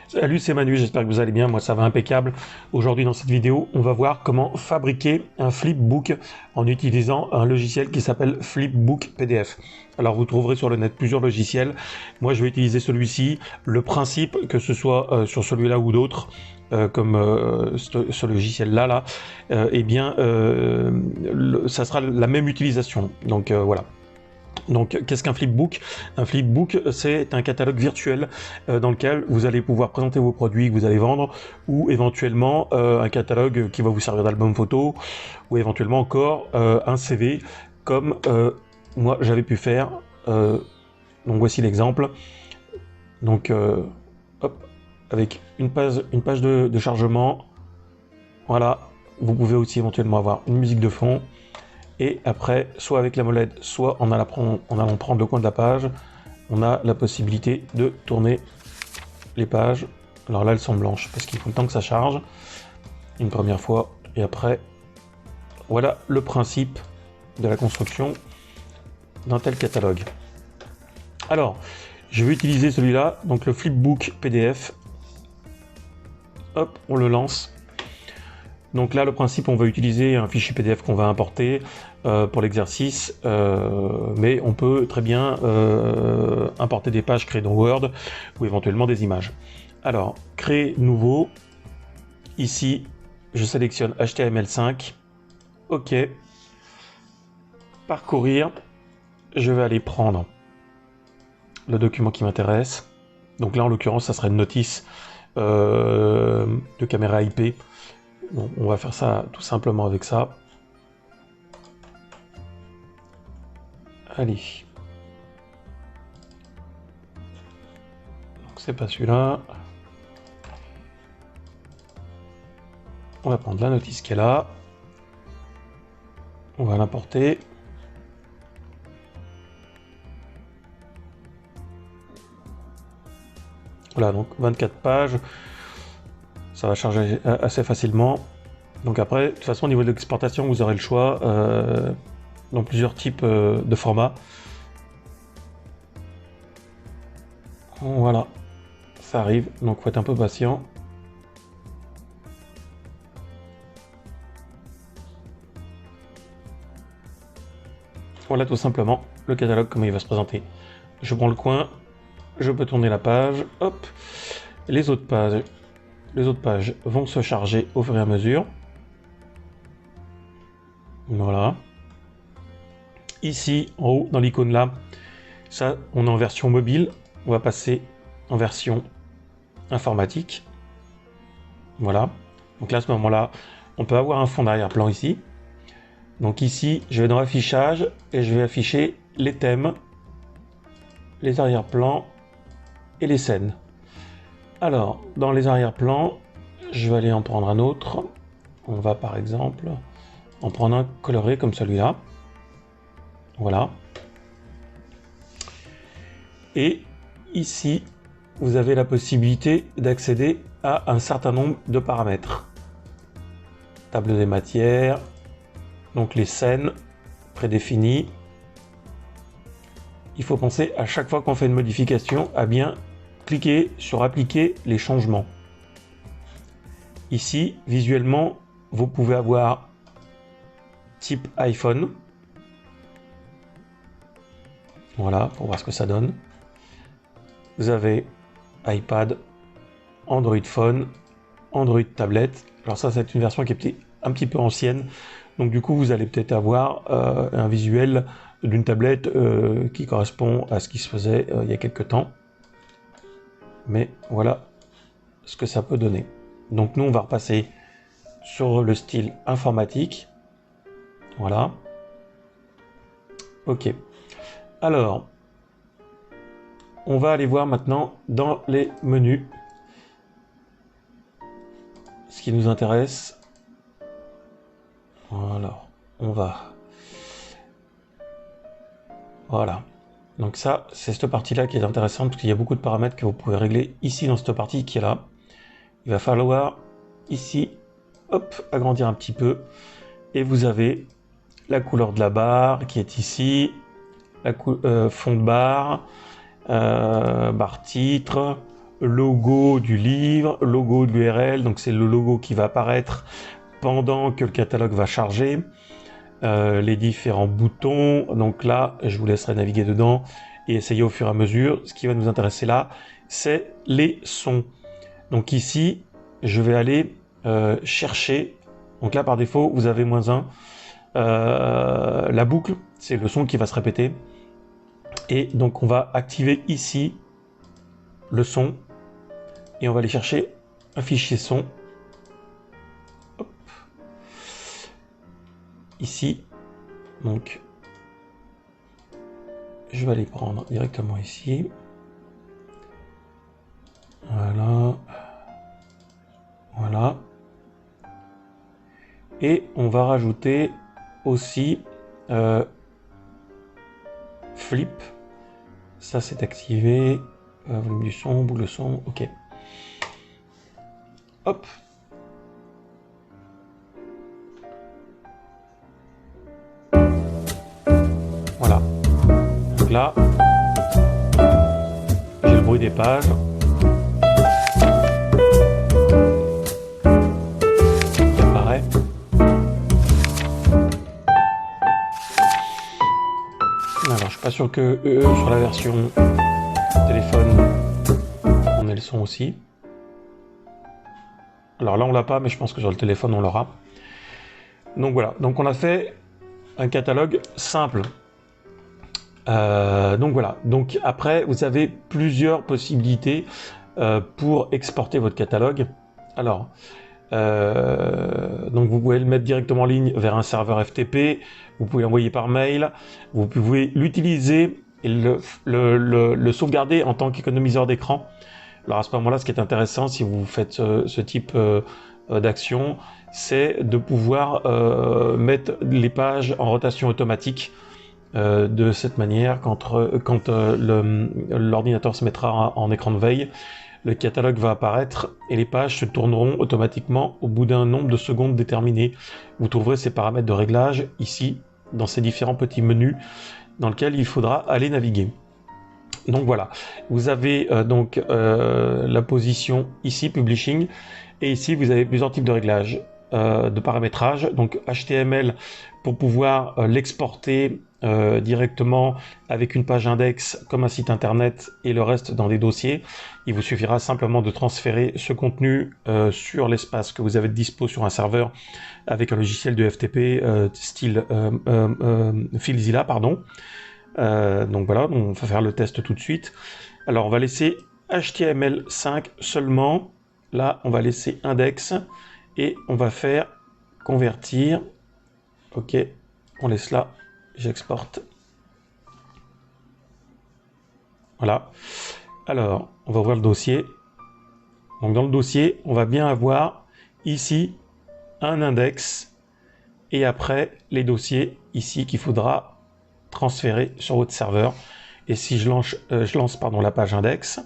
Salut, c'est Manu, j'espère que vous allez bien, moi ça va impeccable. Aujourd'hui dans cette vidéo, on va voir comment fabriquer un flipbook en utilisant un logiciel qui s'appelle Flipbook PDF. Alors vous trouverez sur le net plusieurs logiciels, moi je vais utiliser celui-ci. Le principe, que ce soit sur celui-là ou d'autres, comme ce logiciel-là, eh bien ça sera la même utilisation, donc voilà. Donc, qu'est-ce qu'un flipbook? Un flipbook, c'est un catalogue virtuel dans lequel vous allez pouvoir présenter vos produits que vous allez vendre, ou éventuellement un catalogue qui va vous servir d'album photo, ou éventuellement encore un CV, comme moi j'avais pu faire. Donc voici l'exemple. Donc, hop, avec une page de chargement. Voilà, vous pouvez aussi éventuellement avoir une musique de fond. Et après, soit avec la molette, soit en allant prendre le coin de la page, on a la possibilité de tourner les pages. Alors là, elles sont blanches parce qu'il faut le temps que ça charge une première fois. Et après, voilà le principe de la construction d'un tel catalogue. Alors, je vais utiliser celui-là, donc le flipbook PDF. Hop, on le lance. Donc là, le principe, on va utiliser un fichier PDF qu'on va importer pour l'exercice, mais on peut très bien importer des pages créées dans Word ou éventuellement des images. Alors, créer nouveau. Ici, je sélectionne HTML5. OK. Parcourir. Je vais aller prendre le document qui m'intéresse. Donc là, en l'occurrence, ça serait une notice de caméra IP. Bon, on va faire ça tout simplement avec ça. Allez. Donc c'est pas celui-là. On va prendre la notice qui est là. On va l'importer. Voilà, donc 24 pages. Ça va charger assez facilement. Donc après, de toute façon, au niveau de l'exportation, vous aurez le choix dans plusieurs types de formats. Voilà, ça arrive, donc faut être un peu patient. Voilà tout simplement le catalogue, comment il va se présenter. Je prends le coin, je peux tourner la page, hop. Les autres pages vont se charger au fur et à mesure. Voilà. Ici, en haut, dans l'icône là, ça, on est en version mobile. On va passer en version informatique. Voilà. Donc là, à ce moment-là, on peut avoir un fond d'arrière-plan ici. Donc ici, je vais dans affichage et je vais afficher les thèmes, les arrière-plans et les scènes. Alors, dans les arrière-plans, je vais aller en prendre un autre. On va par exemple en prendre un coloré comme celui-là. Voilà. Et ici, vous avez la possibilité d'accéder à un certain nombre de paramètres. Table des matières, donc les scènes prédéfinies. Il faut penser à chaque fois qu'on fait une modification à bien cliquer sur appliquer les changements. Ici, visuellement, vous pouvez avoir type iPhone. Voilà, pour voir ce que ça donne. Vous avez iPad, Android Phone, Android Tablette. Alors ça, c'est une version qui est peut-être un petit peu ancienne. Donc du coup, vous allez peut-être avoir un visuel d'une tablette qui correspond à ce qui se faisait il y a quelques temps. Mais voilà ce que ça peut donner. Donc nous, on va repasser sur le style informatique. Voilà. OK. Alors, on va aller voir maintenant dans les menus ce qui nous intéresse. Alors, on va... Voilà. Donc ça, c'est cette partie-là qui est intéressante parce qu'il y a beaucoup de paramètres que vous pouvez régler ici dans cette partie qui est là. Il va falloir ici, hop, agrandir un petit peu. Et vous avez la couleur de la barre qui est ici, la fond de barre, barre titre, logo du livre, logo de l'URL, donc c'est le logo qui va apparaître pendant que le catalogue va charger, les différents boutons, donc là je vous laisserai naviguer dedans et essayer au fur et à mesure. Ce qui va nous intéresser là, c'est les sons. Donc ici, je vais aller chercher, donc là par défaut vous avez -1, la boucle, c'est le son qui va se répéter, et donc on va activer ici le son, et on va aller chercher un fichier son. Hop. Ici, donc je vais aller prendre directement ici. Voilà. Voilà. Et on va rajouter aussi flip. Ça c'est activé. Volume du son, boucle de son, ok. Hop. Voilà. Donc là, j'ai le bruit des pages. Qui apparaît. Alors, je suis pas sûr que sur la version téléphone, on ait le son aussi. Alors là, on l'a pas, mais je pense que sur le téléphone, on l'aura. Donc voilà. Donc on a fait un catalogue simple. Donc voilà. Donc après, vous avez plusieurs possibilités pour exporter votre catalogue. Alors, donc vous pouvez le mettre directement en ligne vers un serveur FTP, vous pouvez l'envoyer par mail, vous pouvez l'utiliser et le sauvegarder en tant qu'économiseur d'écran. Alors à ce moment-là, ce qui est intéressant si vous faites ce type d'action, c'est de pouvoir mettre les pages en rotation automatique. De cette manière, quand l'ordinateur se mettra en écran de veille, le catalogue va apparaître et les pages se tourneront automatiquement au bout d'un nombre de secondes déterminé. Vous trouverez ces paramètres de réglage ici, dans ces différents petits menus dans lesquels il faudra aller naviguer. Donc voilà, vous avez la position ici, Publishing, et ici vous avez plusieurs types de réglages, de paramétrage, donc HTML pour pouvoir l'exporter directement avec une page index comme un site internet et le reste dans des dossiers. Il vous suffira simplement de transférer ce contenu sur l'espace que vous avez de dispo sur un serveur avec un logiciel de FTP style FileZilla, pardon. Donc voilà, on va faire le test tout de suite. Alors on va laisser HTML5 seulement. Là, on va laisser index et on va faire convertir. Ok, on laisse là. J'exporte. Voilà. Alors, on va ouvrir le dossier. Donc dans le dossier, on va bien avoir ici un index et après les dossiers ici qu'il faudra transférer sur votre serveur. Et si je lance la page index,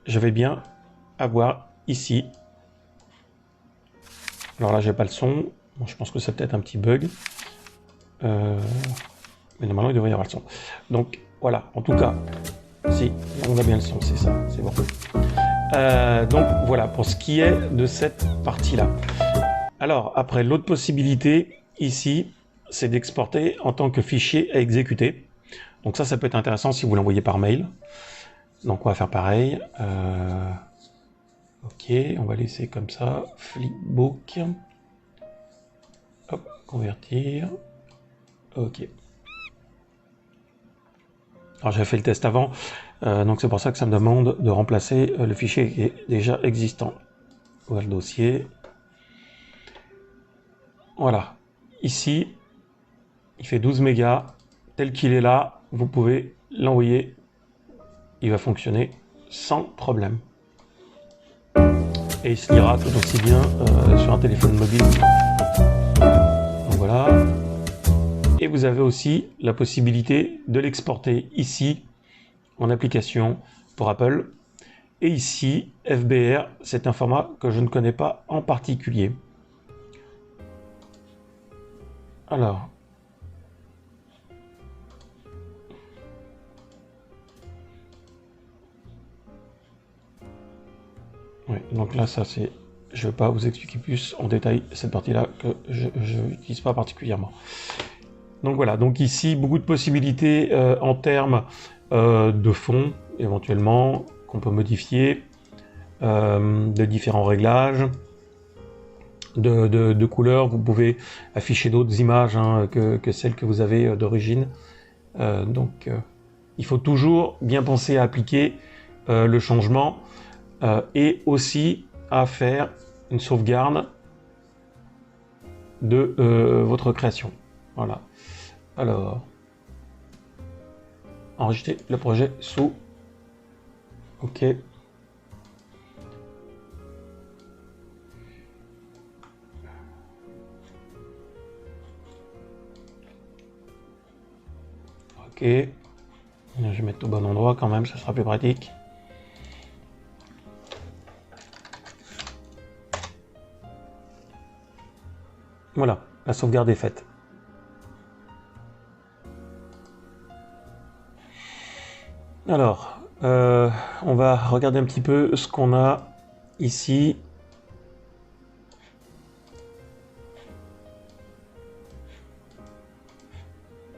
je vais bien avoir ici. Alors là, j'ai pas le son. Bon, je pense que c'est peut-être un petit bug. Mais normalement, il devrait y avoir le son. Donc voilà, en tout cas, si, on a bien le son, c'est ça, c'est bon. Donc voilà, pour ce qui est de cette partie-là. Alors, après, l'autre possibilité, ici, c'est d'exporter en tant que fichier à exécuter. Donc ça peut être intéressant si vous l'envoyez par mail. Donc on va faire pareil. Ok, on va laisser comme ça. Flipbook. Hop, convertir. Ok. Alors j'avais fait le test avant, donc c'est pour ça que ça me demande de remplacer le fichier qui est déjà existant. Voilà le dossier. Voilà. Ici, il fait 12 mégas. Tel qu'il est là, vous pouvez l'envoyer. Il va fonctionner sans problème. Et il se lira tout aussi bien sur un téléphone mobile. Donc voilà. Et vous avez aussi la possibilité de l'exporter ici en application pour Apple. Et ici, FBR, c'est un format que je ne connais pas en particulier. Alors, Donc là, ça c'est... Je ne vais pas vous expliquer plus en détail cette partie-là que je n'utilise pas particulièrement. Donc voilà, donc ici, beaucoup de possibilités en termes de fond, éventuellement, qu'on peut modifier, de différents réglages, de couleurs. Vous pouvez afficher d'autres images hein, que celles que vous avez d'origine. Donc il faut toujours bien penser à appliquer le changement et aussi à faire une sauvegarde de votre création. Voilà. Alors, enregistrer le projet sous. OK. OK. Je vais mettre au bon endroit quand même, ça sera plus pratique. Voilà, la sauvegarde est faite. Alors, on va regarder un petit peu ce qu'on a ici.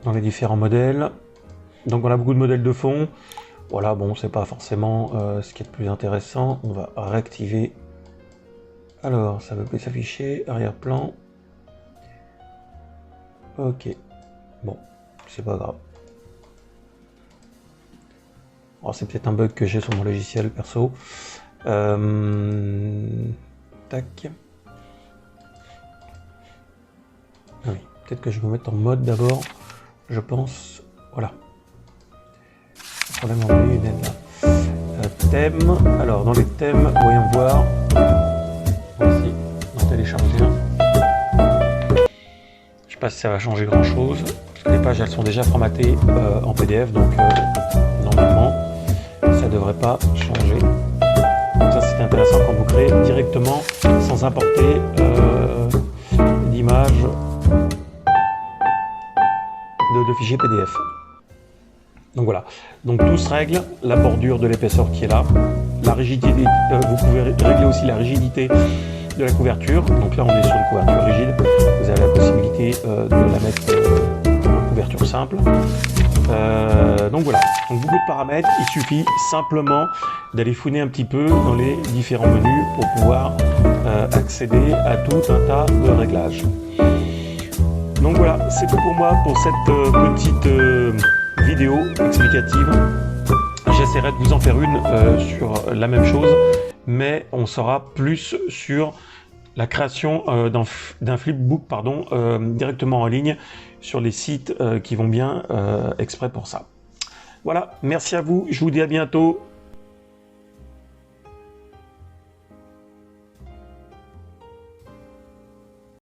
Dans les différents modèles. Donc on a beaucoup de modèles de fond. Voilà, bon, c'est pas forcément ce qui est le plus intéressant. On va réactiver. Alors, ça veut plus s'afficher. Arrière-plan. Ok. Bon, c'est pas grave. Oh, c'est peut-être un bug que j'ai sur mon logiciel perso. Tac. Ah oui, peut-être que je vais me mettre en mode d'abord. Je pense. Voilà. Problème en ligne, là. Thème. Alors, dans les thèmes, voyons voir. Voici, on télécharger un. Je sais pas si ça va changer grand chose. Parce que les pages, elles sont déjà formatées en PDF, donc normalement, ça devrait pas changer. Ça, c'est intéressant quand vous créez directement sans importer d'image de fichier PDF. Donc voilà, donc tout se règle, la bordure de l'épaisseur qui est là, la rigidité, vous pouvez régler aussi la rigidité de la couverture. Donc là on est sur une couverture rigide, vous avez la possibilité de la mettre en couverture simple. Donc voilà, donc beaucoup de paramètres, il suffit simplement d'aller fouiner un petit peu dans les différents menus pour pouvoir accéder à tout un tas de réglages. Donc voilà, c'est tout pour moi pour cette petite vidéo explicative. J'essaierai de vous en faire une sur la même chose, mais on sera plus sur la création d'un flipbook directement en ligne sur les sites qui vont bien exprès pour ça. Voilà, merci à vous, je vous dis à bientôt.